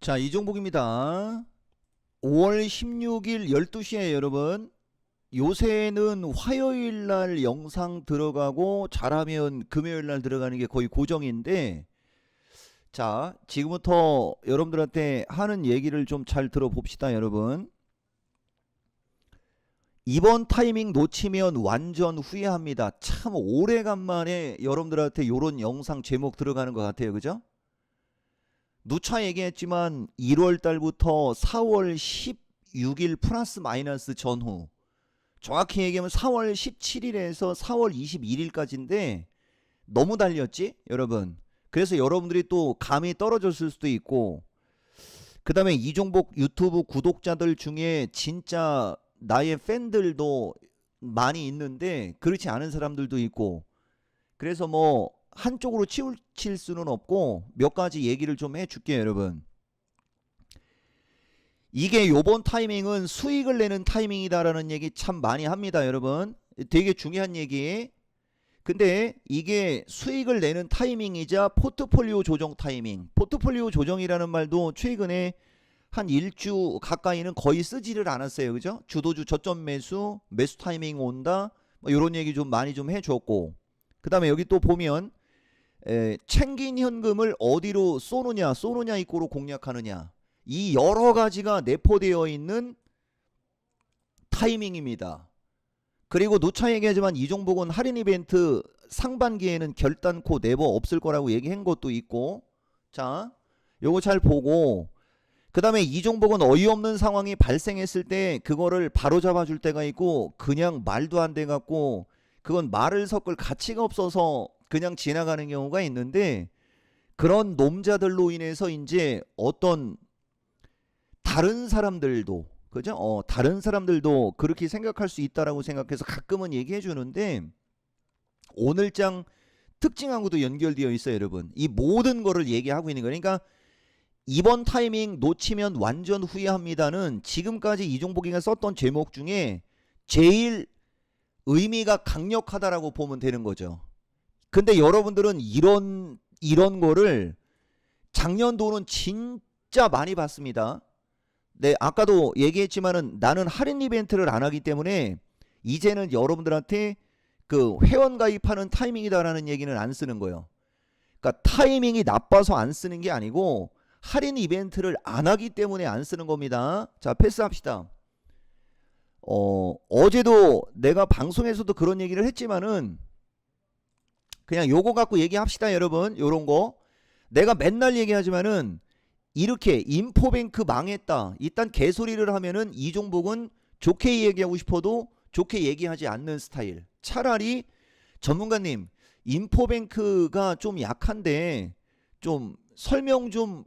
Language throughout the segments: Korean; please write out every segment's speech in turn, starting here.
자, 이종복입니다. 5월 16일 12시에 여러분, 요새는 화요일 날 영상 들어가고 잘하면 금요일 날 들어가는 게 거의 고정인데, 자, 지금부터 여러분들한테 하는 얘기를 좀 잘 들어봅시다, 여러분. 이번 타이밍 놓치면 완전 후회합니다. 참 오래간만에 여러분들한테 요런 영상 제목 들어가는 것 같아요. 그죠? 누차 얘기했지만 1월 달부터 4월 16일 플러스 마이너스 전후, 정확히 얘기하면 4월 17일에서 4월 21일까지인데 너무 달렸지 여러분. 그래서 여러분들이 또 감이 떨어졌을 수도 있고, 그 다음에 이종복 유튜브 구독자들 중에 진짜 나의 팬들도 많이 있는데 그렇지 않은 사람들도 있고, 그래서 뭐 한쪽으로 치우칠 수는 없고 몇 가지 얘기를 좀 해줄게요 여러분. 이게 요번 타이밍은 수익을 내는 타이밍이다라는 얘기 참 많이 합니다 여러분. 되게 중요한 얘기. 근데 이게 수익을 내는 타이밍이자 포트폴리오 조정 타이밍, 포트폴리오 조정이라는 말도 최근에 한 일주 가까이는 거의 쓰지를 않았어요. 그죠? 주도주 저점 매수, 매수 타이밍 온다, 뭐 이런 얘기 좀 많이 좀 해줬고, 그 다음에 여기 또 보면 챙긴 현금을 어디로 쏘느냐 입구로 공략하느냐, 이 여러 가지가 내포되어 있는 타이밍입니다. 그리고 누차 얘기하지만 이종복은 할인 이벤트 상반기에는 결단코 네버 없을 거라고 얘기한 것도 있고, 자, 요거 잘 보고, 그 다음에 이종복은 어이없는 상황이 발생했을 때 그거를 바로 잡아줄 때가 있고, 그냥 말도 안 돼 갖고 그건 말을 섞을 가치가 없어서 그냥 지나가는 경우가 있는데, 그런 놈자들로 인해서 이제 어떤 다른 사람들도, 그죠? 다른 사람들도 그렇게 생각할 수 있다라고 생각해서 가끔은 얘기해 주는데, 오늘장 특징하고도 연결되어 있어요 여러분. 이 모든 거를 얘기하고 있는 거예요. 그러니까 이번 타이밍 놓치면 완전 후회합니다는 지금까지 이종복이가 썼던 제목 중에 제일 의미가 강력하다라고 보면 되는 거죠. 근데 여러분들은 이런 거를 작년도는 진짜 많이 봤습니다. 네, 아까도 얘기했지만은 나는 할인 이벤트를 안 하기 때문에 이제는 여러분들한테 그 회원 가입하는 타이밍이다라는 얘기는 안 쓰는 거예요. 그러니까 타이밍이 나빠서 안 쓰는 게 아니고 할인 이벤트를 안 하기 때문에 안 쓰는 겁니다. 자, 패스합시다. 어제도 내가 방송에서도 그런 얘기를 했지만은 그냥 요거 갖고 얘기합시다 여러분. 요런 거 내가 맨날 얘기하지만은, 이렇게 인포뱅크 망했다 이딴 개소리를 하면은 이종복은 좋게 얘기하고 싶어도 좋게 얘기하지 않는 스타일. 차라리 전문가님, 인포뱅크가 좀 약한데 좀 설명 좀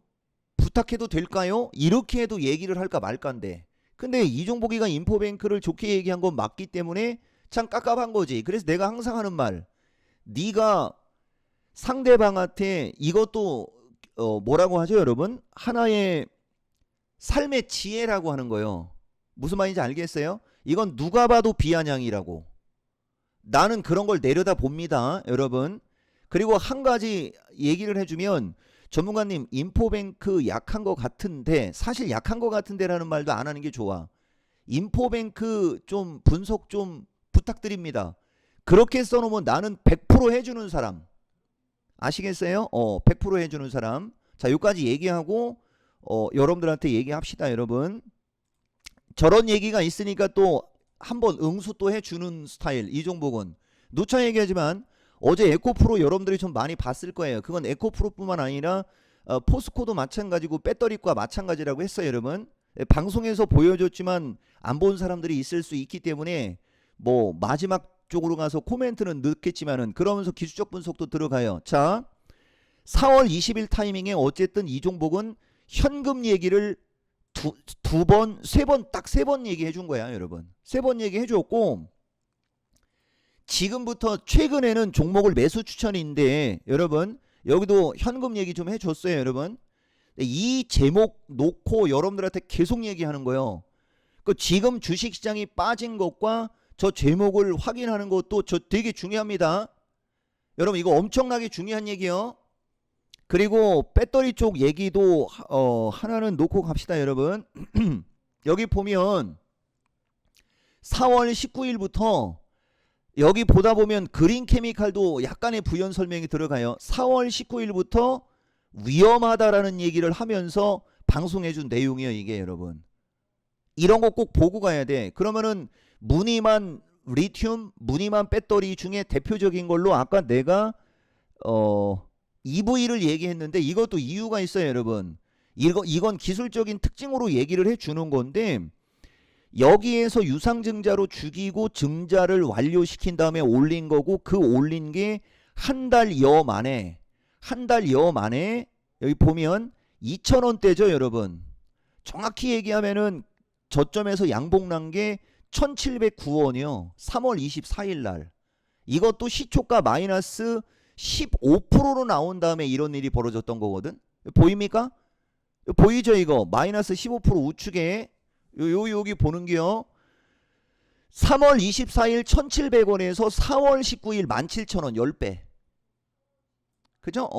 부탁해도 될까요? 이렇게 해도 얘기를 할까 말까인데, 근데 이종복이가 인포뱅크를 좋게 얘기한 건 맞기 때문에 참 깝깝한 거지. 그래서 내가 항상 하는 말, 네가 상대방한테 이것도 뭐라고 하죠 여러분? 하나의 삶의 지혜라고 하는 거예요. 무슨 말인지 알겠어요? 이건 누가 봐도 비아냥이라고. 나는 그런 걸 내려다 봅니다 여러분. 그리고 한 가지 얘기를 해주면, 전문가님 인포뱅크 약한 것 같은데, 사실 약한 것 같은데라는 말도 안 하는 게 좋아. 인포뱅크 좀 분석 좀 부탁드립니다. 그렇게 써놓으면 나는 100% 해주는 사람. 아시겠어요? 100% 해주는 사람. 자, 여기까지 얘기하고 여러분들한테 얘기합시다 여러분. 저런 얘기가 있으니까 또 한번 응수 또 해주는 스타일 이종복은. 누차 얘기하지만 어제 에코프로 여러분들이 좀 많이 봤을 거예요. 그건 에코프로뿐만 아니라 포스코도 마찬가지고 배터리과 마찬가지라고 했어요 여러분. 방송에서 보여줬지만 안 본 사람들이 있을 수 있기 때문에 뭐 마지막 쪽으로 가서 코멘트는 넣겠지만은 그러면서 기술적 분석도 들어가요. 자, 4월 20일 타이밍에 어쨌든 이종복은 현금 얘기를 두 번, 세 번, 딱 세 번 얘기해 준 거야 여러분. 세 번 얘기해 줬고, 지금부터 최근에는 종목을 매수 추천인데 여러분, 여기도 현금 얘기 좀 해줬어요 여러분. 이 제목 놓고 여러분들한테 계속 얘기하는 거예요. 그 지금 주식시장이 빠진 것과 저 제목을 확인하는 것도 저 되게 중요합니다. 여러분 이거 엄청나게 중요한 얘기요. 그리고 배터리 쪽 얘기도 하나는 놓고 갑시다 여러분. 여기 보면 4월 19일부터 여기 보다 보면 그린 케미칼도 약간의 부연 설명이 들어가요. 4월 19일부터 위험하다라는 얘기를 하면서 방송해 준 내용이에요 이게 여러분. 이런 거 꼭 보고 가야 돼. 그러면은 무늬만 리튬, 무늬만 배터리 중에 대표적인 걸로 아까 내가 EV를 얘기했는데 이것도 이유가 있어요 여러분. 이건 기술적인 특징으로 얘기를 해주는 건데 여기에서 유상증자로 죽이고 증자를 완료시킨 다음에 올린 거고 그 올린 게 한 달여 만에 여기 보면 2,000원대죠 여러분. 정확히 얘기하면은 저점에서 양봉난 게 1,709원이요. 3월 24일 날. 이것도 시초가 마이너스 15%로 나온 다음에 이런 일이 벌어졌던 거거든. 보입니까? 보이죠 이거? 마이너스 15% 우측에 여기 보는 게요. 3월 24일 1,700원에서 4월 19일 17,000원 10배. 그죠?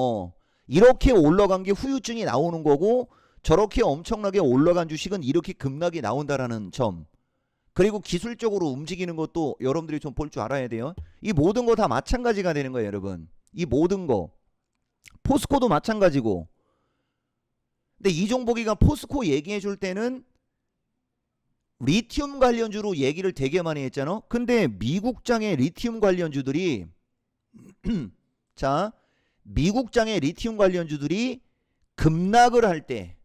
이렇게 올라간 게 후유증이 나오는 거고 저렇게 엄청나게 올라간 주식은 이렇게 급락이 나온다라는 점. 그리고 기술적으로 움직이는 것도 여러분들이 좀 볼 줄 알아야 돼요. 이 모든 거 다 마찬가지가 되는 거예요 여러분. 이 모든 거. 포스코도 마찬가지고. 근데 이종복이가 포스코 얘기해 줄 때는 리튬 관련주로 얘기를 되게 많이 했잖아. 근데 미국장의 리튬 관련주들이 자 미국장의 리튬 관련주들이 급락을 할 때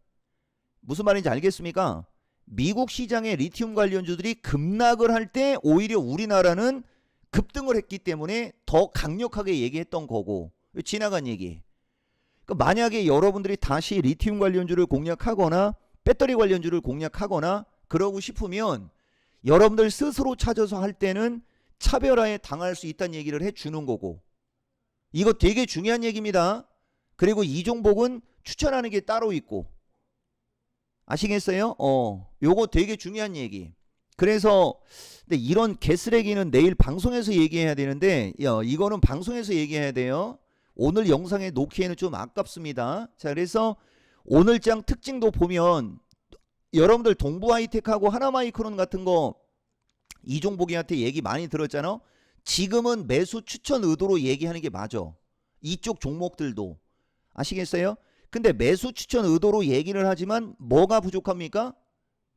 무슨 말인지 알겠습니까? 미국 시장의 리튬 관련주들이 급락을 할 때 오히려 우리나라는 급등을 했기 때문에 더 강력하게 얘기했던 거고 지나간 얘기. 그러니까 만약에 여러분들이 다시 리튬 관련주를 공략하거나 배터리 관련주를 공략하거나 그러고 싶으면 여러분들 스스로 찾아서 할 때는 차별화에 당할 수 있다는 얘기를 해주는 거고 이거 되게 중요한 얘기입니다. 그리고 이 종목은 추천하는 게 따로 있고 아시겠어요? 요거 되게 중요한 얘기. 그래서 근데 이런 개쓰레기는 내일 방송에서 얘기해야 되는데 이거는 방송에서 얘기해야 돼요. 오늘 영상에 놓기에는 좀 아깝습니다. 자 그래서 오늘장 특징도 보면 여러분들 동부하이텍하고 하나마이크론 같은 거 이종복이한테 얘기 많이 들었잖아. 지금은 매수 추천 의도로 얘기하는 게 맞아. 이쪽 종목들도 아시겠어요? 근데 매수 추천 의도로 얘기를 하지만 뭐가 부족합니까?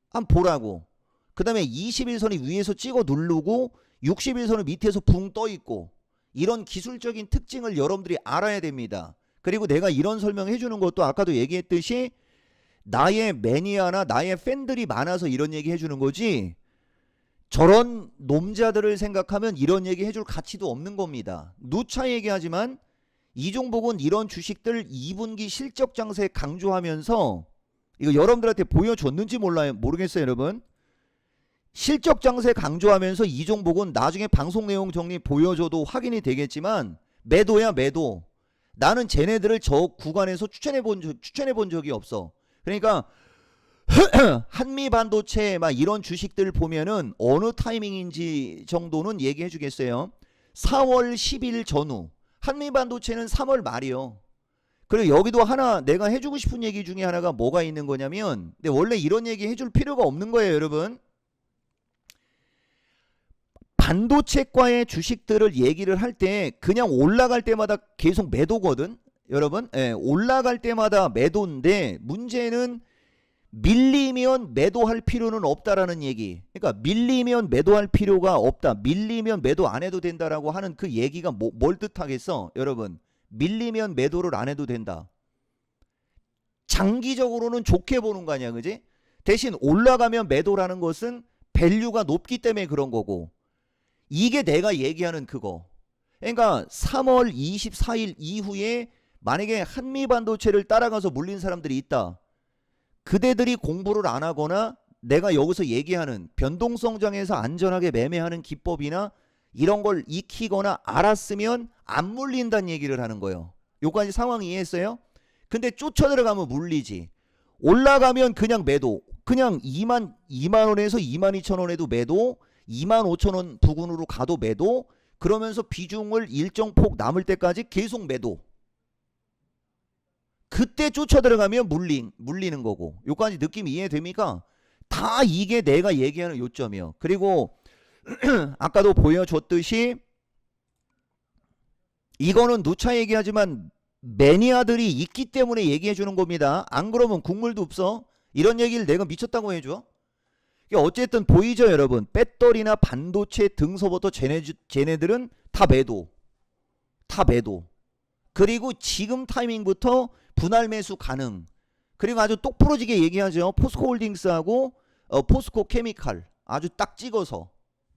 한번 보라고. 그 다음에 21선이 위에서 찍어 누르고 61선은 밑에서 붕 떠 있고 이런 기술적인 특징을 여러분들이 알아야 됩니다. 그리고 내가 이런 설명해 주는 것도 아까도 얘기했듯이 나의 매니아나 나의 팬들이 많아서 이런 얘기 해주는 거지 저런 놈자들을 생각하면 이런 얘기 해줄 가치도 없는 겁니다. 누차 얘기하지만 이종복은 이런 주식들 2분기 실적 장세 강조하면서 이거 여러분들한테 보여줬는지 모르겠어요 여러분. 실적 장세 강조하면서 이종복은 나중에 방송 내용 정리 보여줘도 확인이 되겠지만 매도야 매도. 나는 쟤네들을 저 구간에서 추천해 본 적이 없어. 그러니까 한미반도체 막 이런 주식들 보면은 어느 타이밍인지 정도는 얘기해 주겠어요. 4월 10일 전후. 한미반도체는 3월 말이요. 그리고 여기도 하나 내가 해주고 싶은 얘기 중에 하나가 뭐가 있는 거냐면 근데 원래 이런 얘기 해줄 필요가 없는 거예요 여러분. 반도체과의 주식들을 얘기를 할 때 그냥 올라갈 때마다 계속 매도거든 여러분. 올라갈 때마다 매도인데 문제는 밀리면 매도할 필요는 없다라는 얘기. 그러니까 밀리면 매도할 필요가 없다. 밀리면 매도 안 해도 된다라고 하는 그 얘기가 뭘 뜻하겠어 여러분. 밀리면 매도를 안 해도 된다. 장기적으로는 좋게 보는 거 아니야 그지? 대신 올라가면 매도라는 것은 밸류가 높기 때문에 그런 거고 이게 내가 얘기하는 그거. 그러니까 3월 24일 이후에 만약에 한미반도체를 따라가서 물린 사람들이 있다. 그대들이 공부를 안 하거나 내가 여기서 얘기하는 변동성장에서 안전하게 매매하는 기법이나 이런 걸 익히거나 알았으면 안 물린다는 얘기를 하는 거예요. 요까지 상황 이해했어요? 근데 쫓아 들어가면 물리지. 올라가면 그냥 매도. 그냥 2만 원에서 22,000원에도 매도. 25,000원 부근으로 가도 매도. 그러면서 비중을 일정 폭 남을 때까지 계속 매도. 그때 쫓아 들어가면 물리는 거고. 요까지 느낌 이해됩니까? 다 이게 내가 얘기하는 요점이요. 그리고 아까도 보여줬듯이 이거는 누차 얘기하지만 매니아들이 있기 때문에 얘기해 주는 겁니다. 안 그러면 국물도 없어. 이런 얘기를 내가 미쳤다고 해줘. 어쨌든 보이죠 여러분. 배터리나 반도체 등서부터 쟤네들은 다 매도. 다 매도. 그리고 지금 타이밍부터 분할 매수 가능. 그리고 아주 똑부러지게 얘기하죠. 포스코홀딩스하고 포스코 케미칼. 아주 딱 찍어서.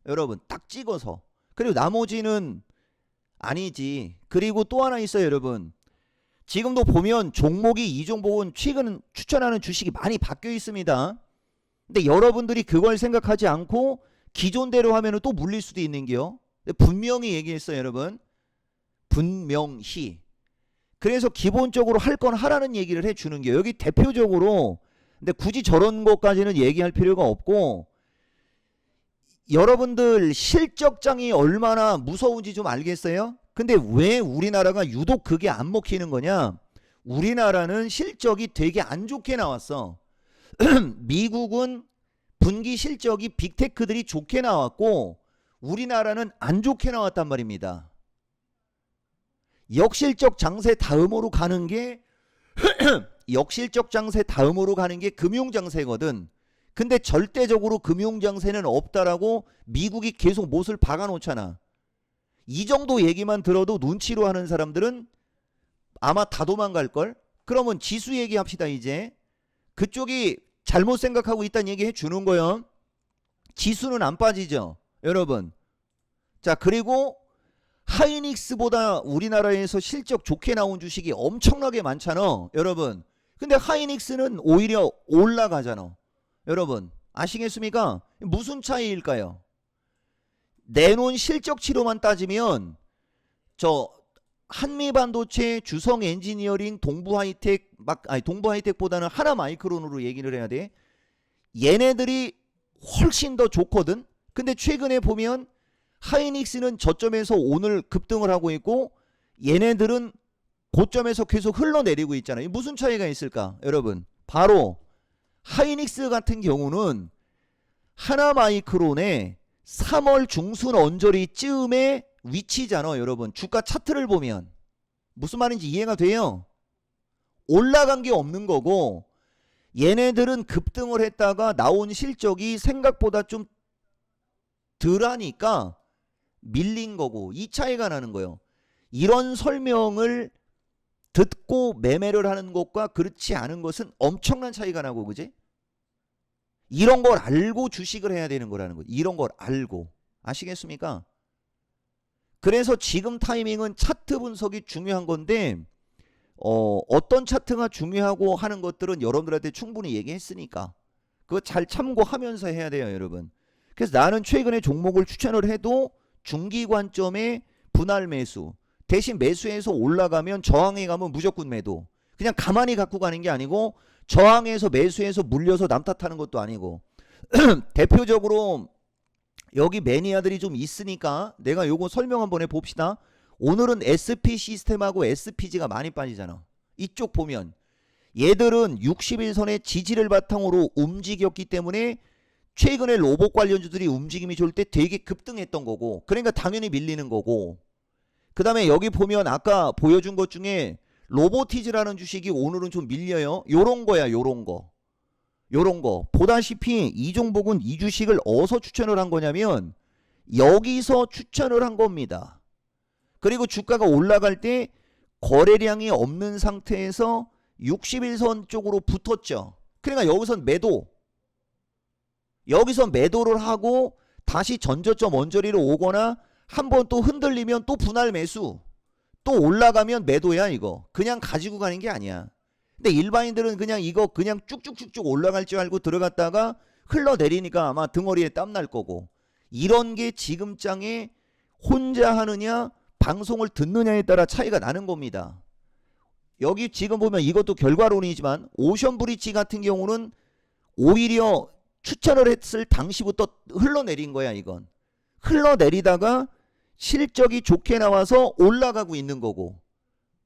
여러분 딱 찍어서. 그리고 나머지는 아니지. 그리고 또 하나 있어요 여러분. 지금도 보면 종목이 이 종목은 최근 추천하는 주식이 많이 바뀌어 있습니다. 근데 여러분들이 그걸 생각하지 않고 기존대로 하면 또 물릴 수도 있는 게요. 분명히 얘기했어요 여러분. 분명히. 그래서 기본적으로 할 건 하라는 얘기를 해주는 게요. 여기 대표적으로 근데 굳이 저런 것까지는 얘기할 필요가 없고 여러분들 실적장이 얼마나 무서운지 좀 알겠어요? 근데 왜 우리나라가 유독 그게 안 먹히는 거냐? 우리나라는 실적이 되게 안 좋게 나왔어. 미국은 분기 실적이 빅테크들이 좋게 나왔고 우리나라는 안 좋게 나왔단 말입니다. 역실적 장세 다음으로 가는 게 역실적 장세 다음으로 가는 게 금융장세거든. 근데 절대적으로 금융장세는 없다라고 미국이 계속 못을 박아놓잖아. 이 정도 얘기만 들어도 눈치로 하는 사람들은 아마 다 도망갈걸? 그러면 지수 얘기합시다 이제. 그쪽이 잘못 생각하고 있다는 얘기 해주는 거요. 지수는 안 빠지죠 여러분. 자 그리고 하이닉스보다 우리나라에서 실적 좋게 나온 주식이 엄청나게 많잖아 여러분. 근데 하이닉스는 오히려 올라가잖아 여러분. 아시겠습니까? 무슨 차이일까요? 내놓은 실적치로만 따지면 저 한미반도체, 주성엔지니어링, 동부하이텍 동부하이텍보다는 하나마이크론으로 얘기를 해야 돼. 얘네들이 훨씬 더 좋거든. 근데 최근에 보면 하이닉스는 저점에서 오늘 급등을 하고 있고 얘네들은 고점에서 계속 흘러내리고 있잖아요. 무슨 차이가 있을까 여러분? 바로 하이닉스 같은 경우는 하나마이크론의 3월 중순 언저리쯤에 위치잖아 여러분. 주가 차트를 보면 무슨 말인지 이해가 돼요? 올라간 게 없는 거고 얘네들은 급등을 했다가 나온 실적이 생각보다 좀 덜하니까 밀린 거고 이 차이가 나는 거예요. 이런 설명을 듣고 매매를 하는 것과 그렇지 않은 것은 엄청난 차이가 나고 그지? 이런 걸 알고 주식을 해야 되는 거라는 거죠. 이런 걸 알고. 아시겠습니까? 그래서 지금 타이밍은 차트 분석이 중요한 건데 어떤 차트가 중요하고 하는 것들은 여러분들한테 충분히 얘기했으니까 그거 잘 참고하면서 해야 돼요 여러분. 그래서 나는 최근에 종목을 추천을 해도 중기 관점에 분할 매수 대신 매수해서 올라가면 저항에 가면 무조건 매도. 그냥 가만히 갖고 가는 게 아니고 저항에서 매수해서 물려서 남 탓하는 것도 아니고 대표적으로 여기 매니아들이 좀 있으니까 내가 요거 설명 한번 해봅시다. 오늘은 SP 시스템하고 SPG가 많이 빠지잖아. 이쪽 보면 얘들은 60일선의 지지를 바탕으로 움직였기 때문에 최근에 로봇 관련주들이 움직임이 좋을 때 되게 급등했던 거고 그러니까 당연히 밀리는 거고 그 다음에 여기 보면 아까 보여준 것 중에 로보티즈라는 주식이 오늘은 좀 밀려요. 요런 거야 요런 거. 요런 거. 보다시피 이 종목은 이 주식을 어디서 추천을 한 거냐면 여기서 추천을 한 겁니다. 그리고 주가가 올라갈 때 거래량이 없는 상태에서 60일선 쪽으로 붙었죠. 그러니까 여기선 매도. 여기서 매도를 하고 다시 전저점 언저리로 오거나 한번 또 흔들리면 또 분할 매수. 또 올라가면 매도야 이거. 그냥 가지고 가는 게 아니야. 근데 일반인들은 그냥 이거 그냥 쭉쭉쭉쭉 올라갈 줄 알고 들어갔다가 흘러내리니까 아마 등허리에 땀날 거고 이런 게 지금 장에 혼자 하느냐 방송을 듣느냐에 따라 차이가 나는 겁니다. 여기 지금 보면 이것도 결과론이지만 오션브리지 같은 경우는 오히려 추천을 했을 당시부터 흘러내린 거야 이건. 흘러내리다가 실적이 좋게 나와서 올라가고 있는 거고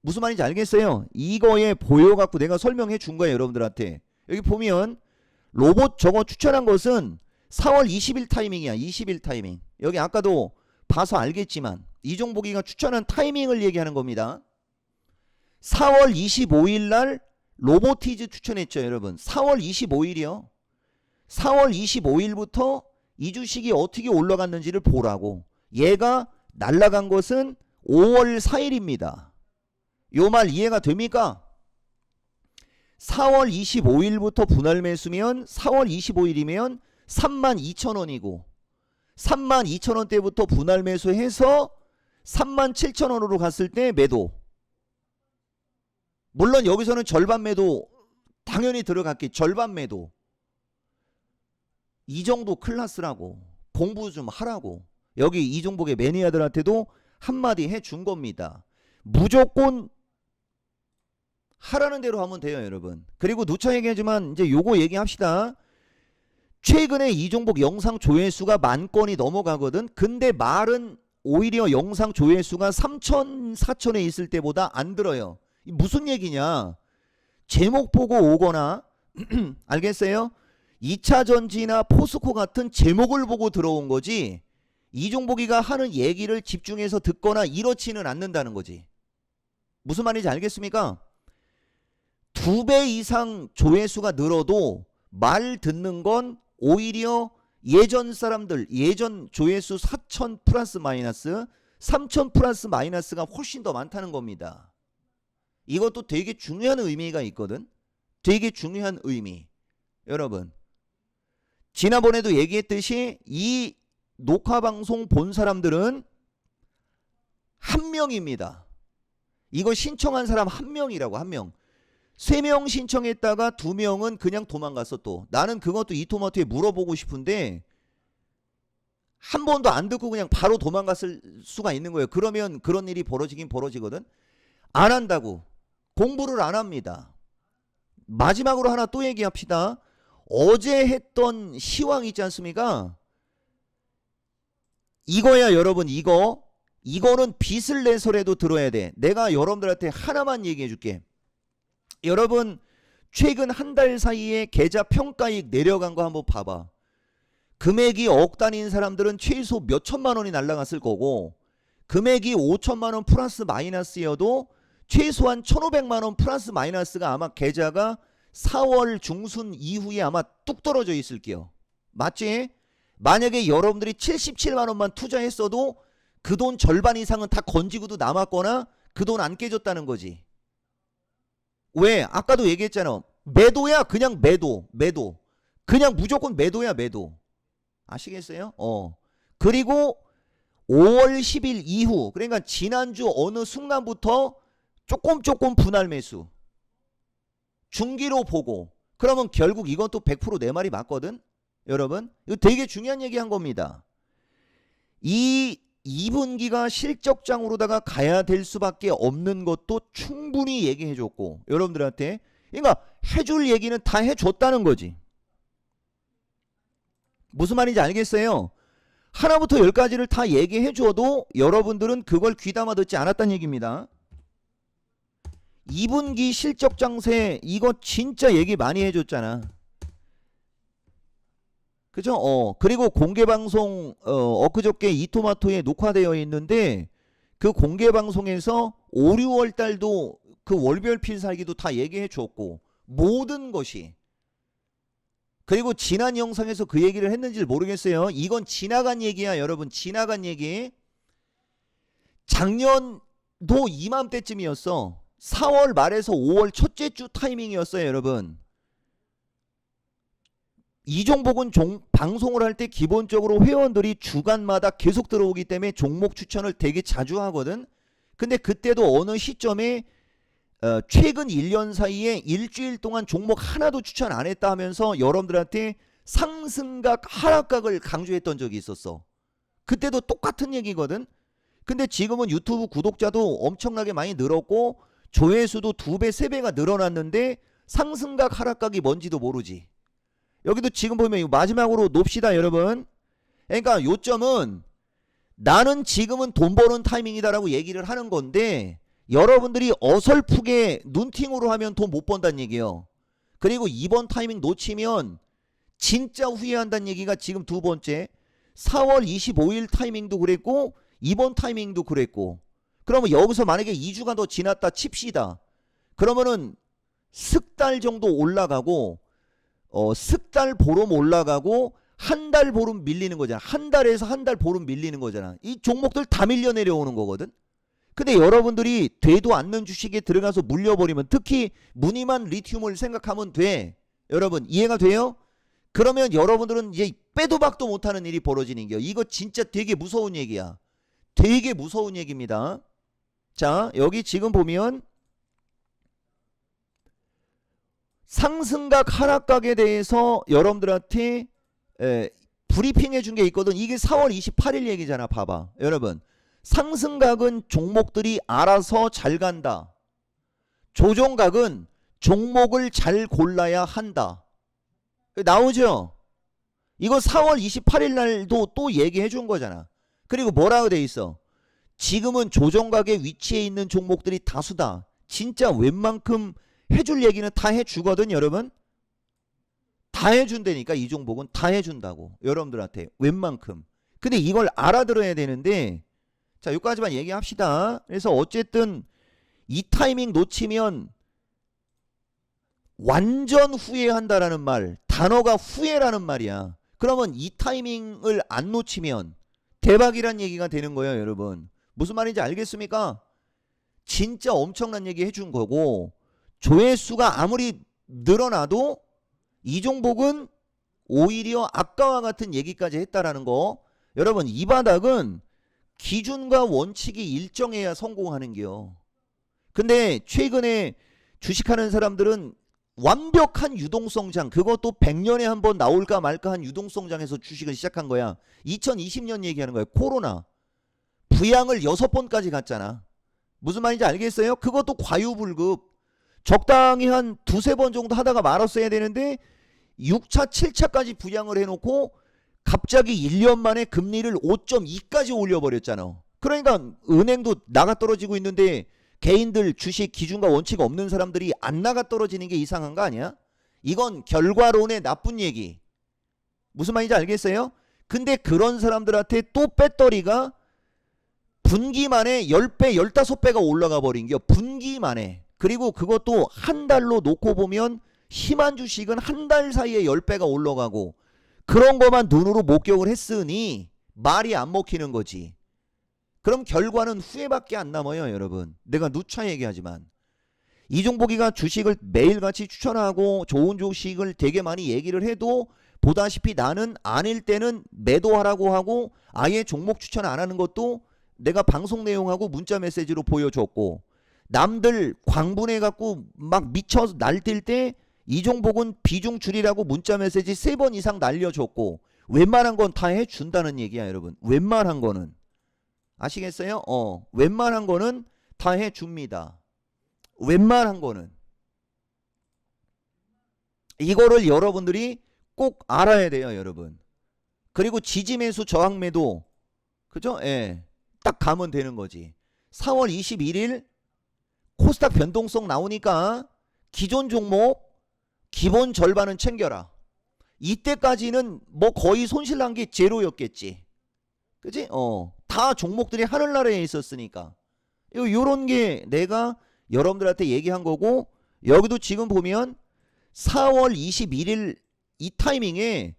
무슨 말인지 알겠어요? 이거에 보여갖고 내가 설명해 준 거예요, 여러분들한테. 여기 보면 로봇 저거 추천한 것은 4월 20일 타이밍이야. 20일 타이밍. 여기 아까도 봐서 알겠지만 이종복이가 추천한 타이밍을 얘기하는 겁니다. 4월 25일 날 로보티즈 추천했죠, 여러분. 4월 25일이요. 4월 25일부터 이 주식이 어떻게 올라갔는지를 보라고. 얘가 날라간 것은 5월 4일입니다. 요 말 이해가 됩니까? 4월 25일부터 분할 매수면 4월 25일이면 32,000원이고 32,000원대부터 분할 매수해서 37,000원으로 갔을 때 매도. 물론 여기서는 절반 매도 당연히 들어갔기. 절반 매도. 이 정도 클래스라고. 공부 좀 하라고. 여기 이종복의 매니아들한테도 한마디 해준 겁니다. 무조건 하라는 대로 하면 돼요, 여러분. 그리고 누차 얘기하지만 이제 요거 얘기합시다. 최근에 이종복 영상 조회수가 10,000건이 넘어가거든. 근데 말은 오히려 영상 조회수가 3,000, 4,000에 있을 때보다 안 들어요. 무슨 얘기냐? 제목 보고 오거나 알겠어요? 2차전지나 포스코 같은 제목을 보고 들어온 거지 이종복이가 하는 얘기를 집중해서 듣거나 이렇지는 않는다는 거지. 무슨 말인지 알겠습니까? 2배 이상 조회수가 늘어도 말 듣는 건 오히려 예전 사람들, 예전 조회수 4,000 플러스 마이너스 3,000 플러스 마이너스가 훨씬 더 많다는 겁니다. 이것도 되게 중요한 의미가 있거든. 되게 중요한 의미. 여러분, 지난번에도 얘기했듯이 이 녹화방송 본 사람들은 한 명입니다. 이거 신청한 사람 한 명이라고. 한 명. 3명 신청했다가 2명은 그냥 도망갔어. 또 나는 그것도 이토마토에 물어보고 싶은데 한 번도 안 듣고 그냥 바로 도망갔을 수가 있는 거예요. 그러면 그런 일이 벌어지긴 벌어지거든. 안 한다고. 공부를 안 합니다. 마지막으로 하나 또 얘기합시다. 어제 했던 시황 있지 않습니까? 이거야, 여러분. 이거는 빚을 내서라도 들어야 돼. 내가 여러분들한테 하나만 얘기해 줄게. 여러분, 최근 한 달 사이에 계좌 평가익 내려간 거 한번 봐봐. 금액이 억 단위인 사람들은 최소 몇 천만 원이 날라갔을 거고, 금액이 5천만 원 플러스 마이너스여도 최소한 1,500만 원 플러스 마이너스가 아마 계좌가 4월 중순 이후에 아마 뚝 떨어져 있을게요. 맞지? 만약에 여러분들이 77만 원만 투자했어도 그 돈 절반 이상은 다 건지고도 남았거나 그 돈 안 깨졌다는 거지. 왜? 아까도 얘기했잖아. 매도야. 그냥 매도. 그냥 무조건 매도야. 매도. 아시겠어요? 그리고 5월 10일 이후, 그러니까 지난주 어느 순간부터 조금 분할 매수. 중기로 보고. 그러면 결국 이건 또 100% 내 말이 맞거든. 여러분, 이거 되게 중요한 얘기 한 겁니다. 이 2분기가 실적장으로다가 가야 될 수밖에 없는 것도 충분히 얘기해 줬고, 여러분들한테 그러니까 해줄 얘기는 다 해줬다는 거지. 무슨 말인지 알겠어요? 하나부터 10까지를 다 얘기해 줘도 여러분들은 그걸 귀담아 듣지 않았다는 얘기입니다. 2분기 실적장세 이거 진짜 얘기 많이 해줬잖아. 그죠? 그리고 공개방송 엊그저께 이토마토에 녹화되어 있는데 그 공개방송에서 5, 6월 달도 그 월별 필살기도 다 얘기해 줬고 모든 것이. 그리고 지난 영상에서 그 얘기를 했는지 모르겠어요. 이건 지나간 얘기야, 여러분. 지나간 얘기. 작년도 이맘때쯤이었어. 4월 말에서 5월 첫째 주 타이밍이었어요, 여러분. 이종복은 방송을 할 때 기본적으로 회원들이 주간마다 계속 들어오기 때문에 종목 추천을 되게 자주 하거든. 근데 그때도 어느 시점에 최근 1년 사이에 일주일 동안 종목 하나도 추천 안 했다 하면서 여러분들한테 상승각 하락각을 강조했던 적이 있었어. 그때도 똑같은 얘기거든. 근데 지금은 유튜브 구독자도 엄청나게 많이 늘었고 조회수도 2배 3배가 늘어났는데 상승각 하락각이 뭔지도 모르지. 여기도 지금 보면 마지막으로 놉시다, 여러분. 그러니까 요점은 나는 지금은 돈 버는 타이밍이다라고 얘기를 하는 건데 여러분들이 어설프게 눈팅으로 하면 돈 못 번다는 얘기예요. 그리고 이번 타이밍 놓치면 진짜 후회한다는 얘기가 지금 두 번째. 4월 25일 타이밍도 그랬고 이번 타이밍도 그랬고. 그러면 여기서 만약에 2주가 더 지났다 칩시다. 그러면은 석 달 정도 올라가고 석 달 보름 올라가고 한 달 보름 밀리는 거잖아. 한 달에서 한 달 보름 밀리는 거잖아. 이 종목들 다 밀려 내려오는 거거든. 근데 여러분들이 되도 않는 주식에 들어가서 물려버리면, 특히 무늬만 리튬을 생각하면 돼. 여러분 이해가 돼요? 그러면 여러분들은 이제 빼도 박도 못하는 일이 벌어지는 겨. 이거 진짜 되게 무서운 얘기야. 되게 무서운 얘기입니다. 자, 여기 지금 보면 상승각 하락각에 대해서 여러분들한테 브리핑 해준 게 있거든. 이게 4월 28일 얘기잖아. 봐봐 여러분, 상승각은 종목들이 알아서 잘 간다. 조정각은 종목을 잘 골라야 한다. 나오죠? 이거 4월 28일 날도 또 얘기해 준 거잖아. 그리고 뭐라고 돼 있어? 지금은 조정각의 위치에 있는 종목들이 다수다. 진짜 웬만큼 해줄 얘기는 다 해주거든 여러분. 다 해준다니까. 이 종목은 다 해준다고 여러분들한테 웬만큼. 근데 이걸 알아들어야 되는데, 자 여기까지만 얘기합시다. 그래서 어쨌든 이 타이밍 놓치면 완전 후회한다라는 말, 단어가 후회라는 말이야. 그러면 이 타이밍을 안 놓치면 대박이란 얘기가 되는 거예요 여러분. 무슨 말인지 알겠습니까? 진짜 엄청난 얘기 해준 거고, 조회수가 아무리 늘어나도 이 종목은 오히려 아까와 같은 얘기까지 했다라는 거. 여러분 이 바닥은 기준과 원칙이 일정해야 성공하는겨. 근데 최근에 주식하는 사람들은 완벽한 유동성장, 그것도 100년에 한 번 나올까 말까 한 유동성장에서 주식을 시작한 거야. 2020년 얘기하는 거야. 코로나 부양을 6번까지 갔잖아. 무슨 말인지 알겠어요? 그것도 과유불급. 적당히 한 두세 번 정도 하다가 말았어야 되는데 6차 7차까지 부양을 해놓고 갑자기 1년 만에 금리를 5.2까지 올려버렸잖아. 그러니까 은행도 나가 떨어지고 있는데 개인들 주식 기준과 원칙 없는 사람들이 안 나가 떨어지는 게 이상한 거 아니야? 이건 결과론의 나쁜 얘기. 무슨 말인지 알겠어요? 근데 그런 사람들한테 또 배터리가 분기 만에 10배 15배가 올라가 버린 게 분기 만에. 그리고 그것도 한 달로 놓고 보면 힘한 주식은 한 달 사이에 10배가 올라가고, 그런 것만 눈으로 목격을 했으니 말이 안 먹히는 거지. 그럼 결과는 후회밖에 안 남아요 여러분. 내가 누차 얘기하지만 이종복이가 주식을 매일같이 추천하고 좋은 주식을 되게 많이 얘기를 해도, 보다시피 나는 아닐 때는 매도하라고 하고 아예 종목 추천 안 하는 것도 내가 방송 내용하고 문자 메시지로 보여줬고, 남들 광분해 갖고 막 미쳐 날뛸 때 이 종목은 비중 줄이라고 문자 메시지 3번 이상 날려줬고, 웬만한 건 다 해준다는 얘기야 여러분. 웬만한 거는. 아시겠어요? 웬만한 거는 다 해줍니다. 웬만한 거는. 이거를 여러분들이 꼭 알아야 돼요 여러분. 그리고 지지매수 저항매도, 그죠? 예, 딱 가면 되는 거지. 4월 21일 코스닥 변동성 나오니까 기존 종목 기본 절반은 챙겨라. 이때까지는 뭐 거의 손실난 게 제로였겠지. 그지? 다 종목들이 하늘나라에 있었으니까. 요런 게 내가 여러분들한테 얘기한 거고, 여기도 지금 보면 4월 21일 이 타이밍에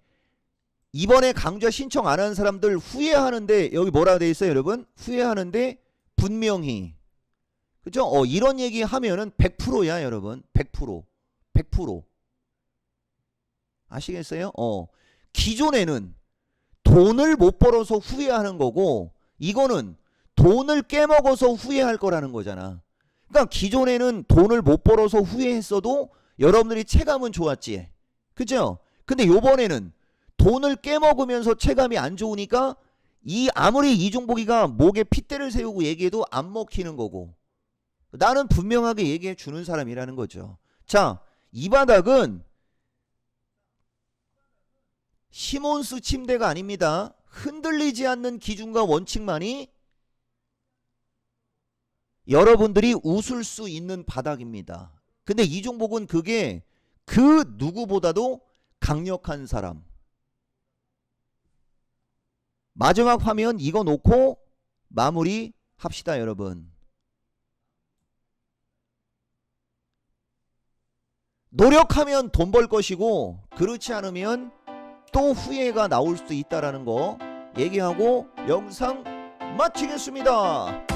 이번에 강좌 신청 안 한 사람들 후회하는데, 여기 뭐라 돼 있어요 여러분? 후회하는데 분명히. 그죠? 이런 얘기 하면은 100%야 여러분. 100%. 100%. 아시겠어요? 기존에는 돈을 못 벌어서 후회하는 거고, 이거는 돈을 깨먹어서 후회할 거라는 거잖아. 그러니까 기존에는 돈을 못 벌어서 후회했어도 여러분들이 체감은 좋았지. 그죠? 근데 요번에는 돈을 깨먹으면서 체감이 안 좋으니까 아무리 이종복이가 목에 핏대를 세우고 얘기해도 안 먹히는 거고, 나는 분명하게 얘기해 주는 사람이라는 거죠. 자, 이 바닥은 시몬스 침대가 아닙니다. 흔들리지 않는 기준과 원칙만이 여러분들이 웃을 수 있는 바닥입니다. 근데 이종복은 그게 그 누구보다도 강력한 사람. 마지막 화면 이거 놓고 마무리 합시다, 여러분. 노력하면 돈 벌 것이고 그렇지 않으면 또 후회가 나올 수도 있다라는 거 얘기하고 영상 마치겠습니다.